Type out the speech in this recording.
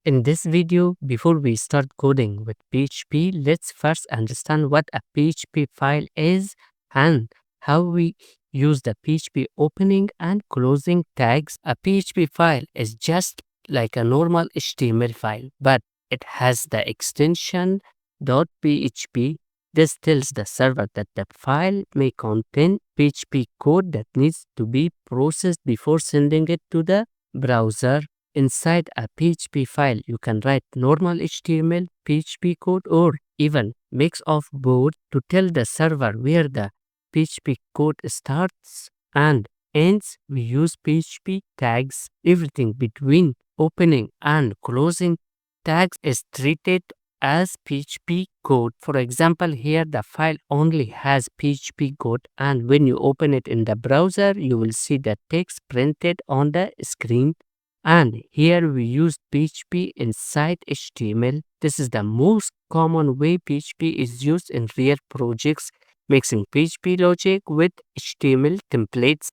In this video, before we start coding with PHP, let's first understand what a PHP file is and how we use the PHP opening and closing tags. A PHP file is just like a normal HTML file, but it has the extension .php. This tells the server that the file may contain PHP code that needs to be processed before sending it to the browser. Inside a PHP file, you can write normal HTML, PHP code, or even mix of both to tell the server where the PHP code starts and ends. We use PHP tags. Everything between opening and closing tags is treated as PHP code. For example, here the file only has PHP code, and when you open it in the browser, you will see the text printed on the screen. And here we use PHP inside HTML. This is the most common way PHP is used in real projects, mixing PHP logic with HTML templates.